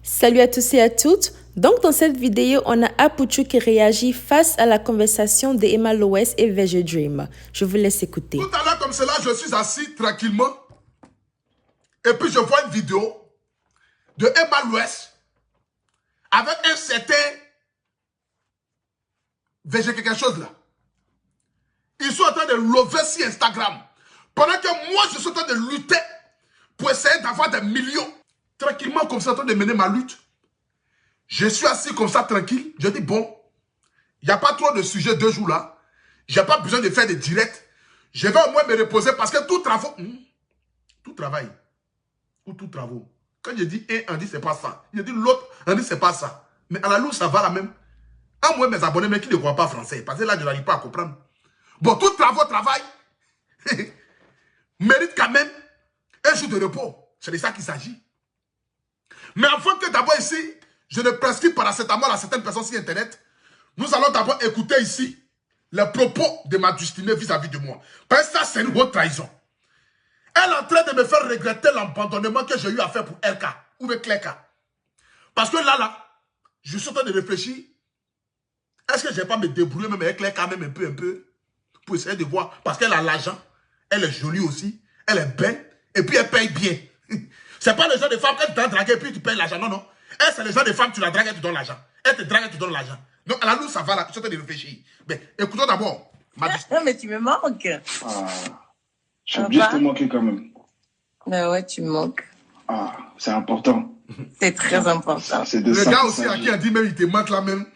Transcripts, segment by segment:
Salut à tous et à toutes. Donc dans cette vidéo, on a Apuchu qui réagit face à la conversation de Emma Loès et VG Dream. Je vous laisse écouter. Tout à l'heure comme cela, je suis assis tranquillement et puis je vois une vidéo de Emma Loès avec un certain VG quelque chose là. Ils sont en train de lever sur Instagram pendant que moi je suis en train de lutter pour essayer d'avoir des millions. Tranquillement comme ça, en train de mener ma lutte. Je suis assis comme ça tranquille. Je dis bon, il n'y a pas trop de sujets 2 jours là. Je n'ai pas besoin de faire des directs. Je vais au moins me reposer parce que tout travail, tout travail, ou tout travaux. Quand je dis un, on dit c'est pas ça. Je dis l'autre, on dit c'est pas ça. Mais à la louche, ça va la même. À moi, mes abonnés, mais qui ne croient pas français. Parce que là, je n'arrive pas à comprendre. Bon, tout travail mérite quand même un jour de repos. C'est de ça qu'il s'agit. Mais avant que d'abord ici, je ne prescris paracétamol à certaines personnes sur Internet, nous allons d'abord écouter ici les propos de ma destinée vis-à-vis de moi. Parce que ça, c'est une haute trahison. Elle est en train de me faire regretter l'abandonnement que j'ai eu à faire pour LK ou avec Clerka. Parce que là, je suis en train de réfléchir. Est-ce que je ne vais pas me débrouiller même avec Clerka même un peu, pour essayer de voir. Parce qu'elle a l'argent, elle est jolie aussi, elle est belle, et puis elle paye bien. C'est pas le genre de femme, elle te drague et puis tu payes l'argent. Non, non. Elle, c'est le genre de femme, tu la dragues et tu donnes l'argent. Elle te drague et tu donnes l'argent. Donc, à la louche, ça va là. Je suis en train de réfléchir. Mais écoutons d'abord. Non, mais tu me manques. Ah, je suis obligé de te manquer quand même. Ben ouais, tu me manques. Ah, c'est important. C'est très important. C'est de Le ça gars qu'il aussi à s'agit. qui a dit même, il te manque là même.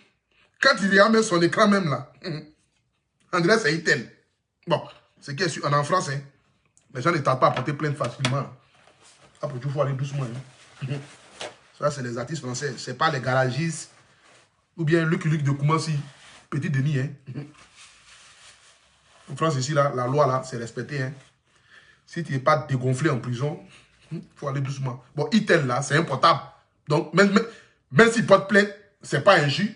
Quand il regarde même son écran même là. André, c'est Itel. Bon, c'est qui est sûr, en France, hein, les gens ne tardent pas à porter plainte facilement. Après, il faut aller doucement. Hein. Ça, c'est les artistes français. C'est pas les garagistes. Ou bien Luc de Koumassi. Petit Denis. Hein. En France, ici, là, la loi, là, c'est respecté. Hein. Si tu n'es pas dégonflé en prison, il faut aller doucement. Bon, Itel, là, c'est un portable. Donc, même s'il porte plainte, c'est pas un jus.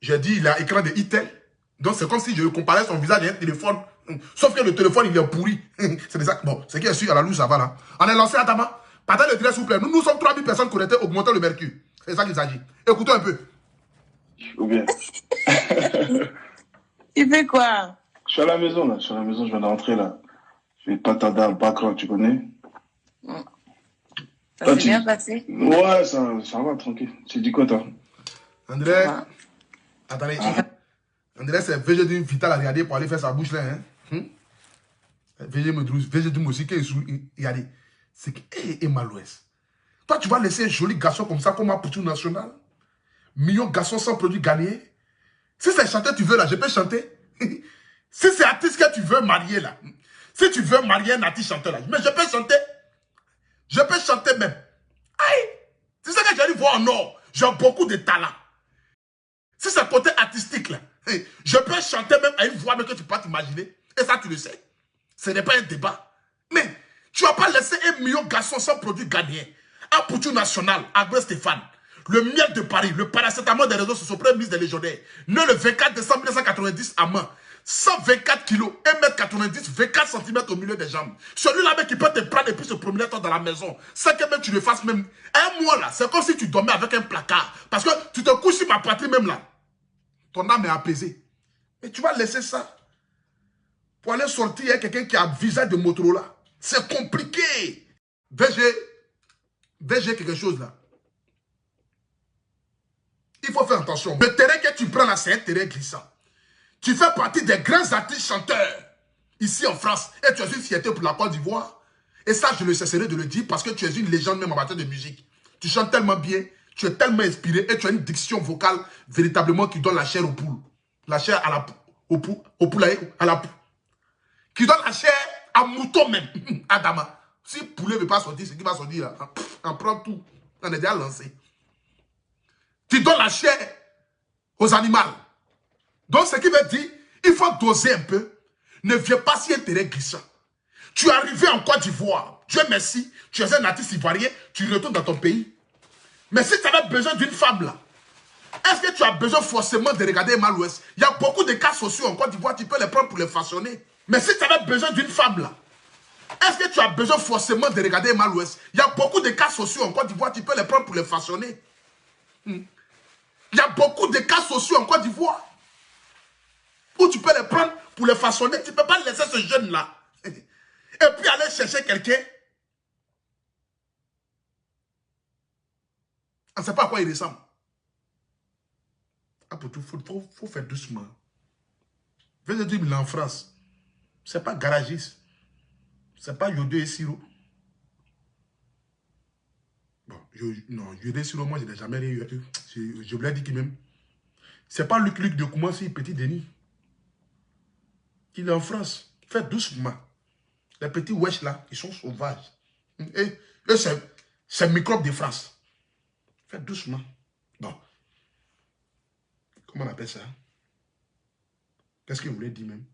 J'ai dit, il a écran de Itel. Donc, c'est comme si je comparais son visage à un téléphone. Sauf que le téléphone, il est pourri. C'est ça. Bon, c'est qui est sûr, à la louche, ça va là. On est lancé à Dama. Partagez le direct, s'il vous plaît. Nous sommes 3000 personnes connectées, augmentons le mercure. C'est ça qu'il s'agit. Écoutons un peu. Ou bien. Tu fais quoi? Je suis à la maison, là. Je suis à la maison, je viens de rentrer, là. Je vais pas tarder à le background, tu connais? Ça s'est bien passé? Ouais, ça va, tranquille. Tu dis quoi, toi? André. Attendez. André, c'est VG d'une Vital à regarder pour aller faire sa bouche là. Hein? VG me douce. VG d'une aussi qui est sous. Regardez. C'est que. Emma Loès. Toi, tu vas laisser un joli garçon comme ça, comme un Apuchu national. Millions de garçons sans produit gagné. Si c'est chanteur tu veux là, je peux chanter. Si c'est artiste que tu veux marier là. Si tu veux marier un artiste chanteur là. Mais je peux chanter. Je peux chanter même. Aïe! C'est ça que j'ai dû voir en or. J'ai beaucoup de talent. Si c'est côté artistique là. Je peux chanter même à une voix mais que tu peux pas t'imaginer. Et ça, tu le sais. Ce n'est pas un débat. Mais tu vas pas laisser 1 million de garçons sans produit gagné. Apuchu national, Agré Stéphane. Le miel de Paris, le paracétamol des réseaux sociaux, premier ministre des légionnaires. Né le 24 décembre 1990 à Mans. 124 kilos, 1m90, 24 cm au milieu des jambes. Celui-là même qui peut te prendre et puis se promener toi dans la maison. C'est que même tu le fasses même. Un mois là, c'est comme si tu dormais avec un placard. Parce que tu te couches sur ma patrie même là. Ton âme est apaisée. Mais tu vas laisser ça. Pour aller sortir, il y a quelqu'un qui a un visage de Motorola. C'est compliqué. VG quelque chose là. Il faut faire attention. Le terrain que tu prends là, c'est un terrain glissant. Tu fais partie des grands artistes chanteurs ici en France. Et tu as une fierté pour la Côte d'Ivoire. Et ça, je ne cesserai de le dire parce que tu es une légende même en matière de musique. Tu chantes tellement bien, tu es tellement inspiré et tu as une diction vocale véritablement qui donne la chair aux poules. La chair à la poulailler, à la poule. Qui donne la chair à mouton même. Adama. Si le poulet ne veut pas sortir, c'est qui va sortir là. On prend tout. On est déjà lancé. Tu donnes la chair aux animaux. Donc, ce qui veut dire, il faut doser un peu. Ne viens pas si un terrain glissant. Tu es arrivé en Côte d'Ivoire. Dieu merci, tu es un artiste ivoirien, tu retournes dans ton pays. Mais si tu avais besoin d'une femme là, est-ce que tu as besoin forcément de regarder Emma Loès? Il y a beaucoup de cas sociaux en Côte d'Ivoire, tu peux les prendre pour les façonner. Mais si tu avais besoin d'une femme là, est-ce que tu as besoin forcément de regarder Emma Loès? Il y a beaucoup de cas sociaux en Côte d'Ivoire, tu peux les prendre pour les façonner. Il y a beaucoup de cas sociaux en Côte d'Ivoire où tu peux les prendre pour les façonner. Tu ne peux pas laisser ce jeune-là et puis aller chercher quelqu'un. On ne sait pas à quoi il ressemble. Ah, pour tout, faut faire doucement. Venez dire, il est en France. Ce n'est pas garagiste. Ce n'est pas Yodé et Siro. Bon, non, Yodé et Siro, moi, je n'ai jamais rien eu. Je vous l'ai dit qu'il même. Ce n'est pas Luc de Koumassi, petit Denis. Il est en France. Faites doucement. Les petits wesh là, ils sont sauvages. Et c'est microbe de France. Faites doucement. Bon. Comment on appelle ça? Qu'est-ce que vous voulez dire même?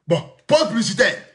Bon, pause publicitaire.